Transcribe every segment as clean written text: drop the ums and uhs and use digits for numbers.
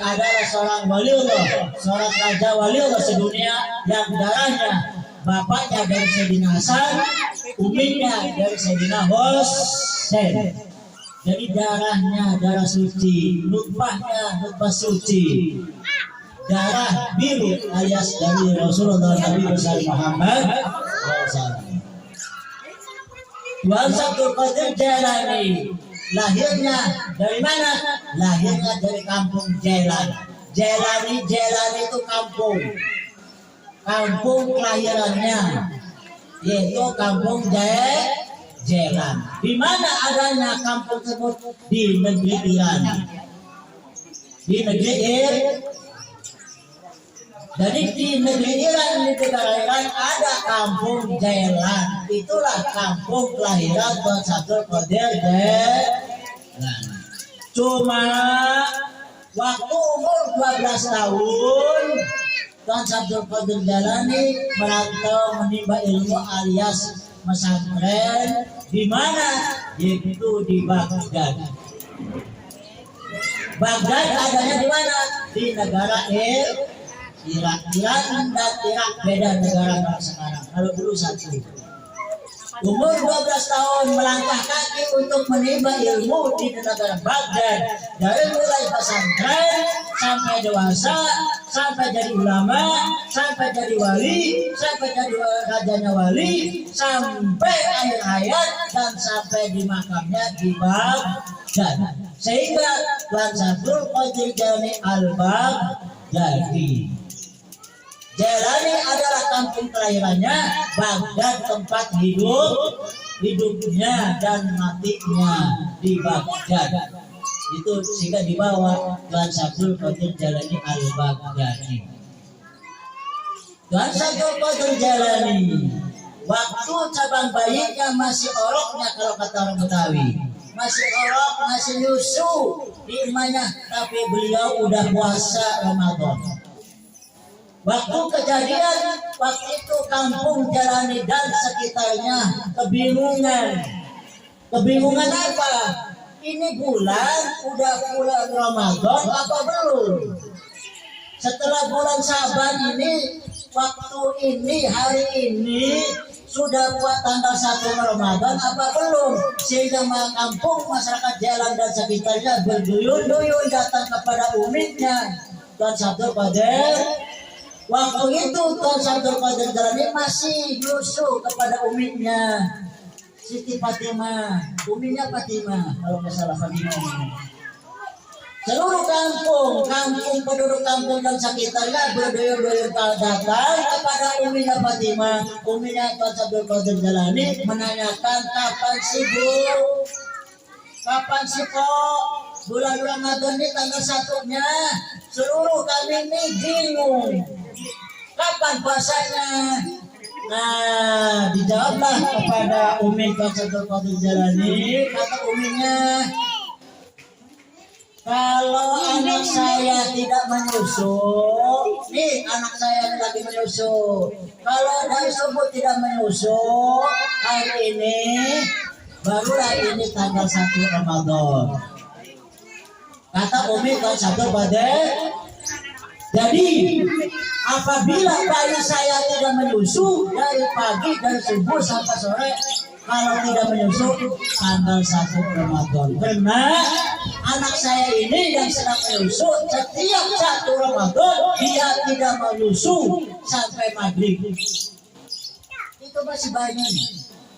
adalah seorang waliullah, seorang raja waliullah sedunia yang darahnya bapaknya dari Sayyidina Hasan, uminya dari Sayyidina Husain. Jadi darahnya darah suci, nutfahnya nutfah suci, darah biru alias dari Rasulullah Nabi besar Muhammad SAW. Tuan Abdul Qadir Jailani lahirnya dari mana? Lahirnya dari kampung Jailan. Jailani itu kampung kelahirannya, yaitu kampung Jailan. Di mana adanya kampung tersebut? Di negeri Iran. Di negeri Jadi di negeri Iran, di negara Iran ada kampung Jailan. Itulah kampung kelahiran Tuan Abdul Qadir Jailani. Cuma waktu umur 12 tahun Tuan Abdul Qadir Jailani merantau menimba ilmu alias pesantren di mana? Yaitu di Baghdad. Baghdad adanya di mana? Di negara Irak dan Irak beda negara sekarang. Kalau dulu satu. Umur 12 tahun melangkah kaki untuk menimba ilmu di negara Baghdad. Dari mulai pesantren sampai dewasa, sampai jadi ulama, sampai jadi wali, sampai jadi rajanya wali, sampai akhir hayat dan sampai di makamnya di Baghdad. Sehingga Tuan Abdul Qadir Jailani Al-Baghdadi. Jailani adalah kampung kelahirannya, Baghdad tempat hidupnya dan matinya di Baghdad. Itu sehingga dibawa Tuan Abdul Qadir Jailani Al-Baghdadi. Tuan Abdul Qadir Jailani waktu cabang bayinya masih oroknya, kalau kata orang Betawi, masih orok, masih nyusu di imahnya, tapi beliau udah puasa Ramadan. Waktu kejadian, waktu itu kampung Jailani dan sekitarnya kebingungan. Kebingungan apa? Ini bulan, udah bulan Ramadan apa belum? Setelah bulan Syaban ini, waktu ini, hari ini, sudah buat tanggal 1 Ramadan apa belum? Sehingga kampung masyarakat Jailani dan sekitarnya berduyun-duyun datang kepada umitnya Tuan Abdul Qadir. Waktu itu Tuan Abdul Qadir Jailani masih nyusu kepada umitnya Siti Fatimah, uminya Fatimah, kalau nggak salah Fatimah. Seluruh kampung penduduk kampung dan sekitarnya berduyun-duyun datang kepada uminya Fatimah, uminya Tuan Abdul Qadir Jailani, menanyakan kapan sih Bu, kapan sih kok bulan Ramadan ini tanggal 1-nya, seluruh kami ini bingung. Kapan puasanya? Nah, dijawablah kepada Umi Tuan Abdul Qadir Jailani, kata uminya, kalau anak saya tidak menyusu, nih anak saya lagi menyusu, kalau dari subuh tidak menyusu, hari ini, barulah ini tanggal 1 Ramadan. Kata Umi Tuan Abdul Qadir. Jadi apabila bayi saya tidak menyusu dari pagi, dari subuh sampai sore, kalau tidak menyusu tanggal 1 Ramadan. Karena anak saya ini yang sedang menyusu setiap 1 Ramadan dia tidak menyusu sampai maghrib. Itu masih banyak.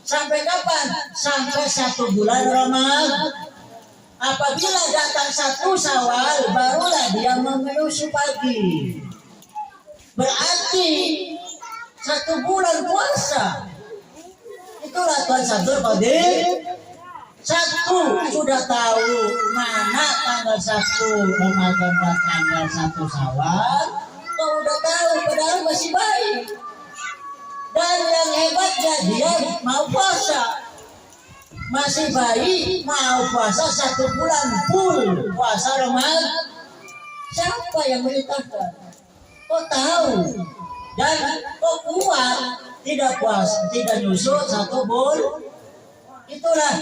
Sampai kapan? Sampai 1 bulan Ramadan. Apabila datang 1 Syawal, barulah dia menyusu pagi. Berarti 1 bulan puasa. Itulah Tuan Abdul Qadir. 1 sudah tahu mana tanggal 1 Ramadan dan tanggal 1 Syawal. Kau udah tahu, padahal masih baik. Dan yang hebatnya dia mau puasa. Masih bayi mau puasa 1 bulan full puasa Ramadan. Siapa yang merintahkan? Kok tahu? Dan kok kuat tidak puasa, tidak nyusul 1 bulan? Itulah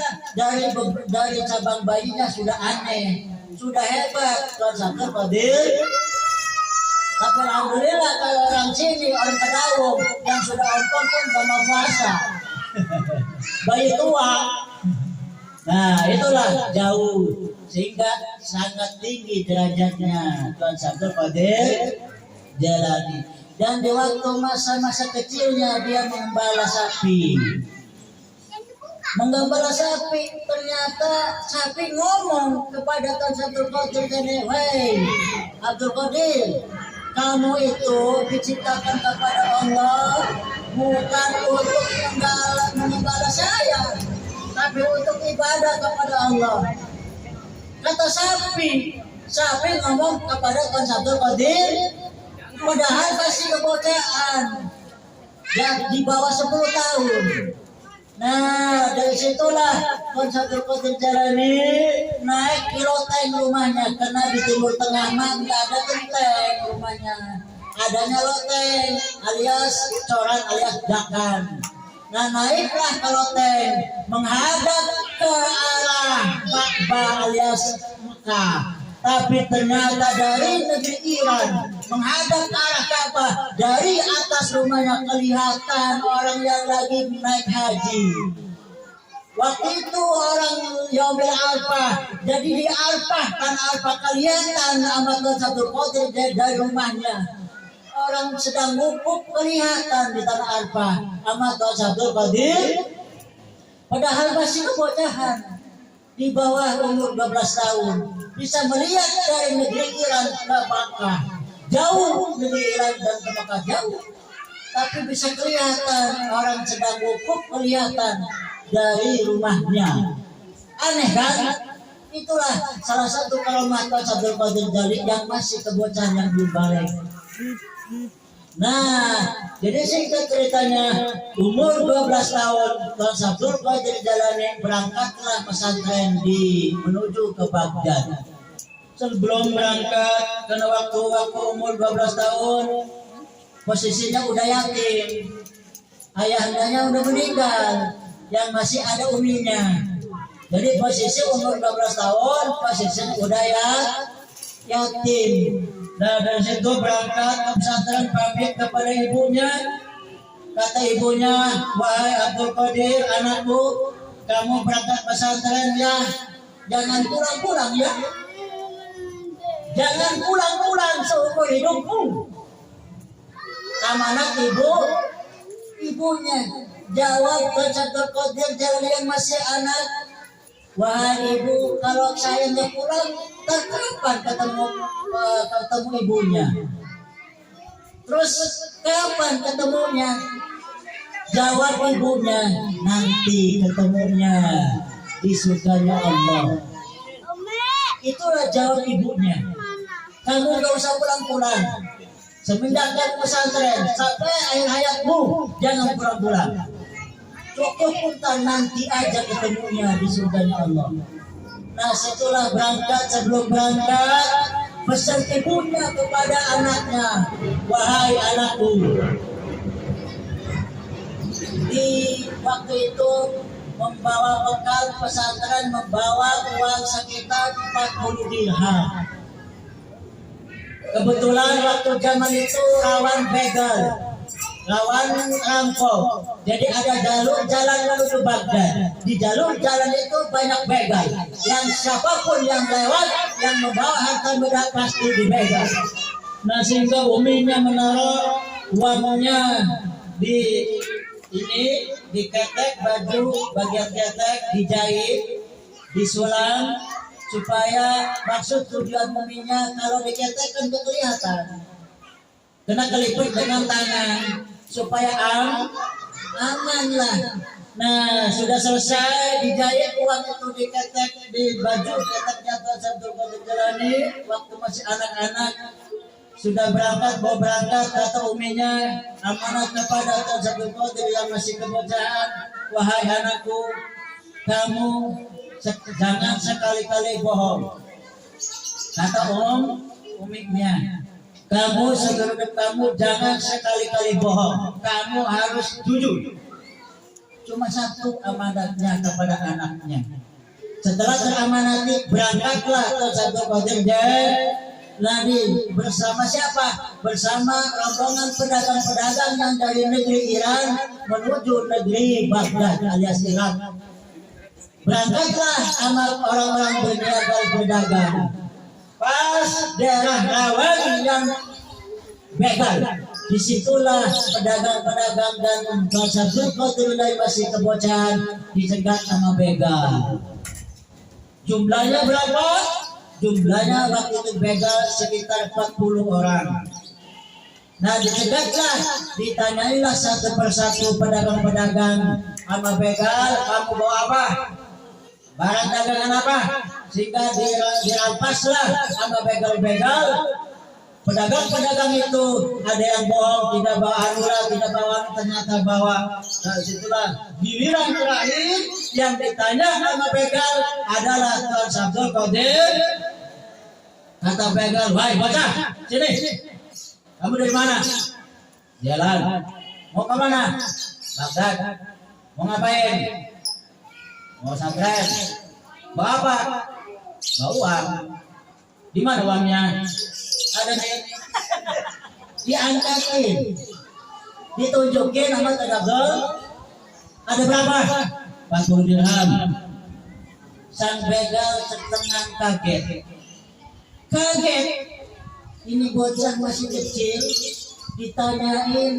dari cabang bayinya sudah aneh. sudah hebat Tuan Sabtu Qadir. Tapi alhamdulillah kalau orang sini, orang Kedaung yang sudah ompong pun gak mau puasa. Bayi tua. Nah itulah jauh, sehingga sangat tinggi derajatnya Tuan Sabtu Qadir Jailani. Dan di waktu masa-masa kecilnya dia mengembala sapi. Menggembala sapi, ternyata sapi ngomong kepada Tuan Sabtu Qadir Jailani, "Hei Abdul Qadir, kamu itu diciptakan kepada Allah bukan untuk mengembala saya, tapi untuk ibadah kepada Allah." Kata sapi ngomong kepada Tuan Sabtu Qadir, padahal masih kebocahan, yang di bawah 10 tahun. Nah dari situlah Tuan Sabtu Qadir Jailani naik ke loteng rumahnya, karena di Timur Tengah mah nggak ada genteng rumahnya, adanya loteng alias coran alias dakan. Nah naiklah ke loteng menghadap ke arah Ka'bah alias Mekah. Tapi ternyata dari negeri Iran menghadap ke arah Ka'bah, dari atas rumahnya kelihatan orang yang lagi naik haji. Waktu itu orang Yaumil Arfah, jadi di Arfah, tanah Arfah kelihatan sama Tuan Sabtu Qadir dari rumahnya. Orang sedang wukuf kelihatan di tanah Arfah sama Tuan Sabtu Qadir, padahal masih kebocahan, di bawah umur 12 tahun. Bisa melihat dari negeri Iran ke Makkah, jauh negeri Iran dan ke Makkah jauh, tapi bisa kelihatan orang sedang wukuf kelihatan dari rumahnya. Aneh kan? Itulah salah satu karamat Tuan Sabtu Qadir Jailani yang masih kebocahan, yang belum balik. Nah, jadi singkat ceritanya, umur 12 tahun Tuan Sabtu Qadir Jailani berangkatlah pesantren menuju ke Baghdad. Sebelum berangkat, karena waktu umur 12 tahun, posisinya udah yatim, ayahandanya udah meninggal, yang masih ada uminya. Jadi posisi umur 12 tahun, posisinya udah yatim. Nah dari situ berangkat ke pesantren, pamit kepada ibunya. Kata ibunya, "Wahai Abdul Qadir, anakku, kamu berangkat pesantren ya, jangan pulang-pulang ya, jangan pulang-pulang seumur hidupmu." Amanat ibunya. Jawab Tuan Sabtu Qadir Jailani yang masih anak, "Wahai ibu, kalau saya nggak pulang, kapan ketemu ibunya? Terus kapan ketemunya?" Jawab ibunya, "Nanti ketemunya di surganya Allah." Itulah jawab ibunya. Kamu nggak usah pulang-pulang. Semenjak dari pesantren sampai akhir hayatmu, jangan pulang-pulang. Cukup putar, nanti aja ketemunya di surganya Allah. Nah setelah berangkat, sebelum berangkat, pesan ibunya kepada anaknya, "Wahai anakku, di waktu itu membawa bekal pesantren, membawa uang sekitar 40 dirham. Kebetulan waktu zaman itu rawan begal, rawan rampok. Jadi ada jalur jalan menuju Baghdad. Di jalur jalan itu banyak begal. Yang siapapun yang lewat, yang membawa harta benda pasti dibegal. Nah sehingga uminya menaruh uangnya diketek baju, bagian ketek dijahit, disulam, supaya maksud tujuan uminya kalau diketek kan kelihatan, kena kelipet dengan tangan supaya aman lah. Nah sudah selesai dijahit, uang itu diketek di baju keteknya Tuan Sabtu Qadir Jailani waktu masih anak-anak. Sudah berangkat, mau berangkat, kata uminya, amanat kepada Tuan Sabtu Qadir yang masih kebocahan, "Wahai anakku, kamu jangan sekali-kali bohong." Kata umiknya, "Kamu sebelum kamu jangan sekali-kali bohong, kamu harus jujur." Cuma satu amanatnya kepada anaknya. Setelah teramanati, berangkatlah ke Abdul Qadir dan lari bersama siapa? Bersama rombongan pedagang-pedagang yang dari negeri Iran menuju negeri Baghdad alias Irak. Berangkatlah sama orang-orang berniaga berdagang. Pas daerah rawan yang begal, disitulah pedagang-pedagang dan bahasa Abdul dari masih kebocahan dicegat sama begal. Jumlahnya berapa? Jumlahnya waktu itu begal sekitar 40 orang. Nah dicegatlah, ditanyailah satu persatu pedagang-pedagang sama begal, kamu bawa apa? Barang dagangan apa? Sehingga dirampaslah sama begal-begal. Pedagang-pedagang itu ada yang bohong, tidak bawa anura, tidak bawa, ternyata bawa. Nah situlah giliran terakhir yang ditanya sama begal adalah Tuan Abdul Qadir. Kata begal, wahai bocah, sini. Kamu dari mana? Jalan. Mau ke mana? Baghdad. Mau ngapain? Mau santren. Bawa apa? Bawa uang. Di mana uangnya? Ada nih. Diangkatin. Ditunjukin sama Abdul. Ada berapa? 40 dirham. Sang begal setengah kaget. Kaget. Ini bocah masih kecil. Ditanyain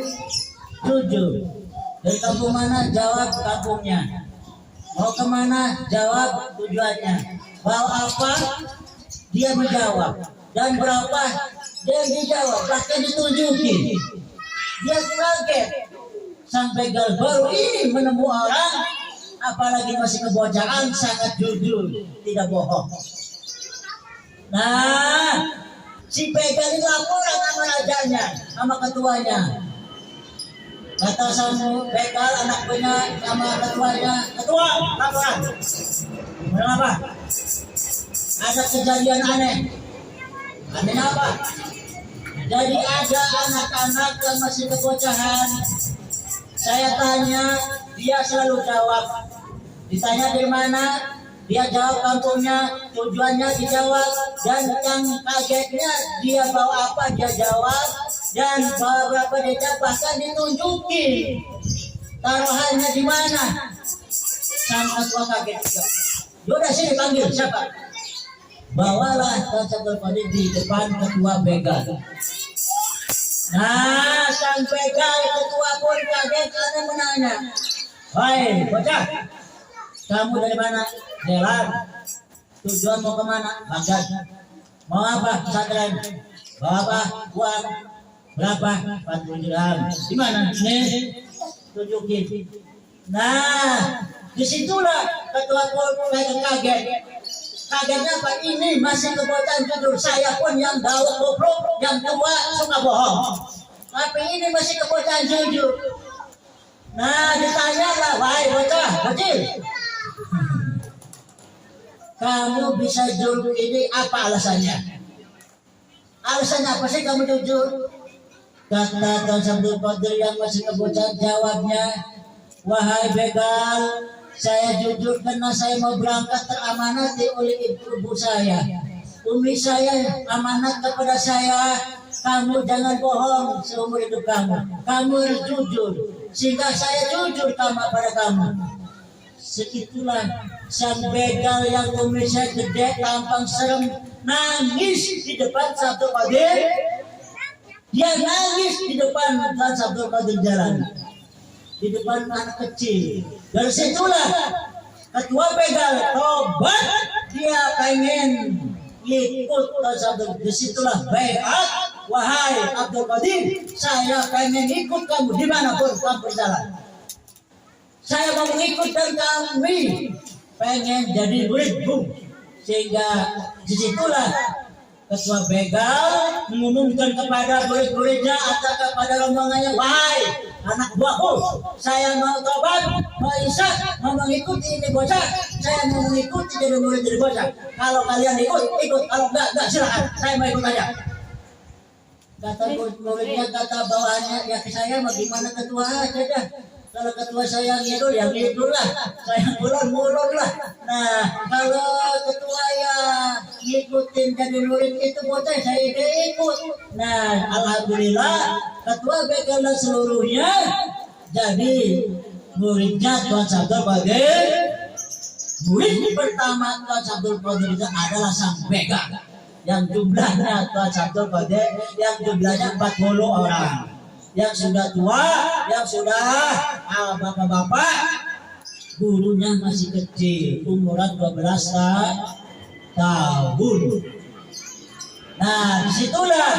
jujur. Dari kampung mana? Jawab kampungnya. Mau kemana? Jawab tujuannya. Bawa apa? Dia menjawab. Dan berapa? Dia dijawab. Bahkan ditunjukin. Dia kaget. Sang begal baru ini menemu orang, apalagi masih kebocahan, sangat jujur, tidak bohong. Nah, si begal ini laporan sama rajanya, sama ketuanya. Kata sang begal anak punya sama ketuanya, ketua laporan. Kenapa? Ada kejadian aneh. Aneh apa? Jadi ada anak-anak yang masih kebocahan. Saya tanya, dia selalu jawab. Ditanya dari mana, dia jawab kampungnya, tujuannya dijawab. Dan yang kagetnya, dia bawa apa, dia jawab. Dan bawa berapa dia jawab, bahkan ditunjukin. Taruhannya di mana? Sang ketua kaget juga. Yaudah sini panggil, siapa? Bawalah Tuan Abdul Qadir di depan ketua begal. Nah, sang begal ketua pun kaget karena menanya, "Hai, bocah, kamu dari mana?" "Jalan." "Tujuan mau kemana?" "Baghdad." "Mau apa?" "Pesantren." "Bawa apa?" "Uang." "Berapa?" 40 dirham. "Di mana?" "Nih." Tunjukin. Nah, disitulah ketua pun kaget. Kagetnya apa? Ini masih kebocahan jujur. Saya pun yang daun goblok, yang tua suka bohong. Tapi ini masih kebocahan jujur. Nah, ditanyalah, wahai bocah, bocil. Kamu bisa jujur ini apa alasannya? Alasannya apa sih kamu jujur? Kata Tuan Abdul Qadir yang masih kebocahan jawabnya, wahai begal, saya jujur karena saya mau berangkat teramanati oleh ibu saya. Umi saya amanat kepada saya, kamu jangan bohong seumur hidup kamu. Kamu harus jujur, sehingga saya jujur pada kamu. Segitulah sang begal yang umi saya gede, tampang serem, nangis di depan Abdul Qadir. Dia nangis di depan Abdul Qadir jalan. Di depan anak kecil. Dari situlah ketua begal tobat, dia pengen ikut Abdul. Di situlah baiat, wahai Abdul Qadir, saya pengen ikut kamu dimanapun kamu berjalan. Saya mau mengikut dan kami pengen jadi muridmu. Sehingga di situlah ketua begal mengumumkan kepada murid-muridnya atau kepada rombongannya, wahai anak buahku, saya mau tobat, mau insaf, mau mengikuti ini bocah, saya mau mengikuti jadi murid dari bocah. Kalau kalian ikut, kalau enggak silakan, saya mau ikut aja. Kata murid-muridnya, kata bawahannya, ya saya mau gimana ketua aja dah. Kalau ketua sayang ngidul, yang ngidul lah. Sayang mulon lah. Nah, kalau ketua yang ngikutin jadi murid itu bocah, saya ikut. Nah, alhamdulillah ketua begal seluruhnya jadi muridnya Tuan Sabdul Qadir. Murid pertama Tuan Sabdul Qadir itu adalah sang begal yang jumlahnya Tuan Sabdul Qadir yang jumlahnya 40 orang. Yang sudah tua, yang sudah bapak-bapak, gurunya masih kecil, umuran 12 tahun. Nah, disitulah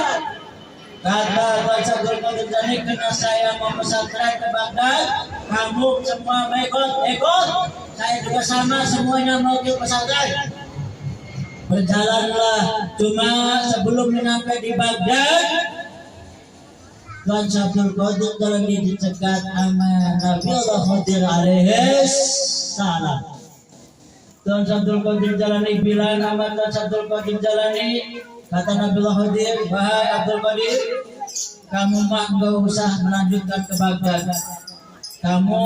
kata Tuan Sabdul Qadir Jani, karena saya mau pesantren ke Baghdad, kamu semua mau ikut, saya juga sama, semuanya mau ke pesantren. Berjalanlah, cuma sebelum sampai di Baghdad, Tuan Sabdul Qadir Jalani dicegat sama Nabi Allah Khadir alaihis salam. Tuan Sabdul Qadir Jalani bilang nama Tuan Sabdul Qadir Jalani, kata Nabi Allah Khadir, wahai Abdul Qadir, kamu mah gak usah melanjutkan ke Baghdad. Kamu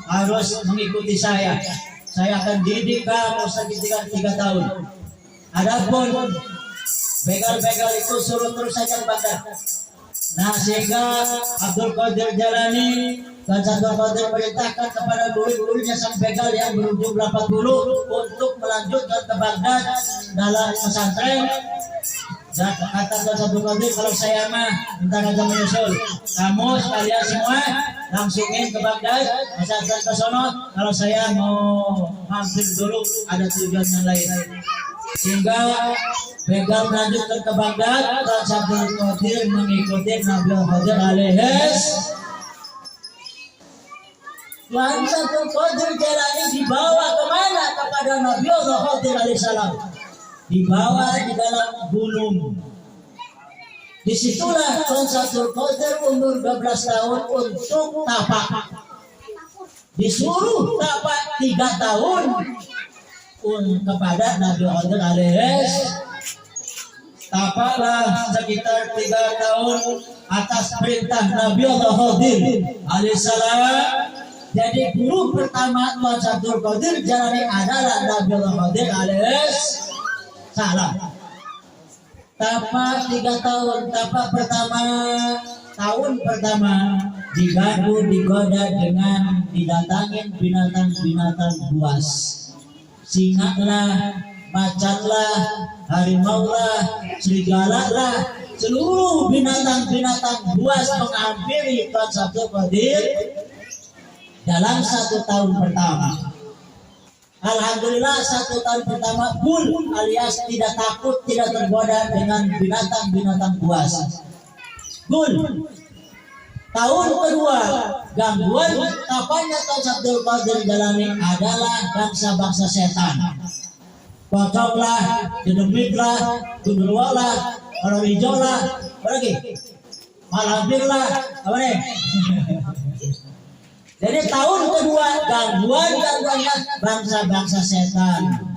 harus mengikuti saya. Saya akan didik kamu sekitar 3 tahun. Adapun begal-begal itu suruh terus saja ke Baghdad. Nah, sehingga Abdul Qadir Jalani dan Sabdul Qadir perintahkan kepada murid-muridnya sang begal yang berjumlah 40 untuk melanjutkan ke Baghdad dalam pesantren. Dan kata Sabdul Qadir, kalau saya mah minta aja menyusul. Kamu sekalian semua langsungin ke Baghdad, pesantren ke sono. Kalau saya mau mampir dulu, ada tujuan yang lain. Sehingga begal melanjutkan ke Baghdad, Tuan Sabdul Qadir mengikuti Nabi Khadir alaihis. Tuan Sabdul Qadir Jalani dibawa kemana? Kepada Nabi Khadir alaihissalam. Dibawa di dalam gunung. Disitulah Tuan Sabdul Qadir umur 12 tahun untuk tapak. Disuruh tapak 3 tahun kepada Nabi Khadir alaihis. Tapaklah sekitar 3 tahun atas perintah Nabi Allah Khadir alaihissalam. Jadi guru pertama Tuan Sabdul Qadir Jalani adalah Nabi Allah Khadir alaihissalam. Tapak 3 tahun, tapak pertama, tahun pertama diganggu, digoda dengan didatangin binatang-binatang buas. Singa lah, macan lah, harimau lah, serigala lah, seluruh binatang-binatang buas menghampiri Tuan Sabdul Qadir dalam 1 tahun pertama. Alhamdulillah 1 tahun pertama pun alias tidak takut, tidak tergoda dengan binatang-binatang buas. Gul. Tahun kedua, gangguan tapanya Tuan Sabdul Qadir Jalani adalah bangsa-bangsa setan. Pocong lah, jedemit lah, gundurwo lah, orang hijau lah, apa lagi? Malampir lah, apa nih? Jadi tahun kedua, gangguannya bangsa-bangsa setan,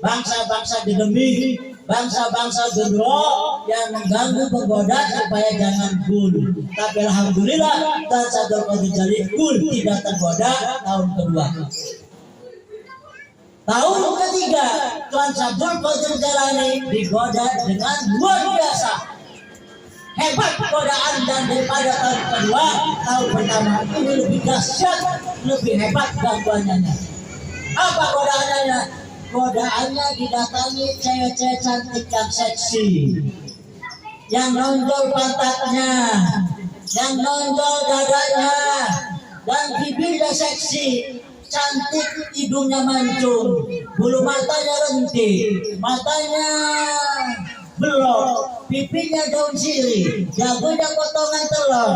bangsa-bangsa jedemit, bangsa-bangsa gendro yang mengganggu, menggoda supaya jangan gul. Tapi alhamdulillah Tuan Sabdul Qadir Jalani gul tidak tergoda tahun kedua. Tahun ketiga Tuan Sabdul Qadir Jalani digoda dengan luar biasa. Hebat godaan, dan daripada tahun kedua, tahun pertama ini lebih dahsyat, lebih hebat gangguannya. Apa godaannya? Godaannya didatangi cewek-cewek cantik yang seksi, yang nonjol pantatnya, yang nonjol dadanya, dan bibirnya seksi, cantik, hidungnya mancung, bulu matanya lentik, matanya belok, pipinya daun sirih, jagonya potongan telur.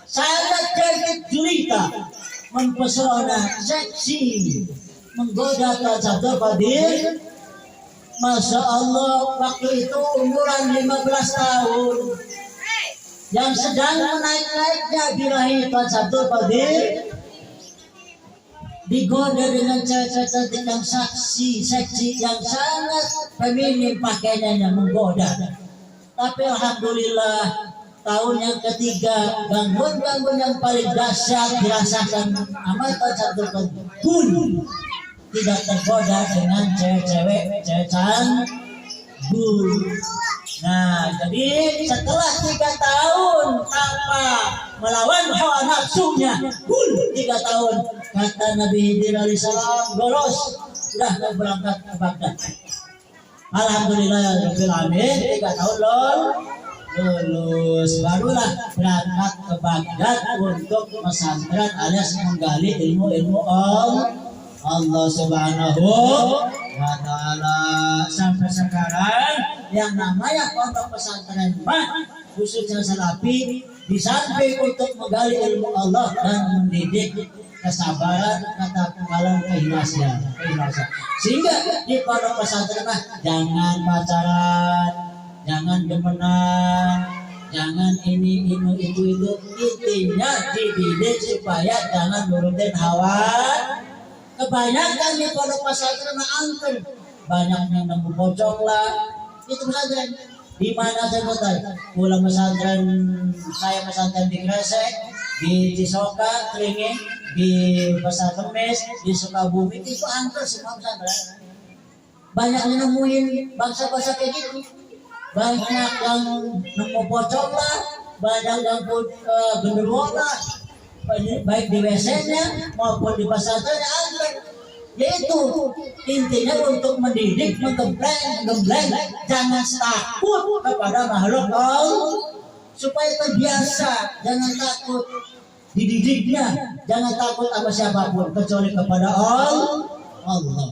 Sangat cantik jelita, mempesona, seksi, menggoda Tuan Sabdul Qadir. Masya Allah, waktu itu umuran 15 tahun, yang sedang menaik-naiknya birahi Tuan Sabdul Qadir, digoda dengan cewek-cewek cantik yang seksi, yang sangat feminim pakaiannya, menggoda. Tapi alhamdulillah tahun yang ketiga, gangguan-gangguan yang paling dahsyat dirasakan amatan satu pun tidak tergoda dengan cewek-cewek canggul. Nah, jadi setelah 3 tahun tanpa melawan hawa nafsunya, 3 tahun, kata Nabi Khidir alaihissalam, bolos, sudah berangkat ke Baghdad. Alhamdulillah ya Rabbil Alamin, 3 tahun lulus, barulah berangkat ke Baghdad untuk pesantren alias menggali ilmu-ilmu Allah Subhanahu wa Ta'ala. Sampai sekarang yang namanya pondok pesantren khususnya Salafi, di samping untuk menggali ilmu Allah dan mendidik kesabaran, ketakwaan, keikhlasan. Sehingga di pondok pesantren jangan pacaran, jangan demenan, jangan ini itu. Intinya dididik supaya jangan nurutin hawa. Kebanyakan di pondok pesantren angker, banyak yang nemu pocong lah. Itu pesantren. Di mana saya kota? Pulang pesantren, saya pesantren di Gresik, di Cisoka, Kringing, di Pasar Kemis, di Sukabumi, itu angker semua pesantren. Banyak yang nemuin bangsa-bangsa kayak gitu. Banyak yang nemu pocong lah, banyak yang genderuwo lah, baik di WC-nya maupun di pesantren angker. Yaitu intinya untuk mendidik, menggembleng, jangan takut kepada makhluk Allah, supaya terbiasa, jangan takut dididiknya, jangan takut sama siapapun kecuali kepada Allah.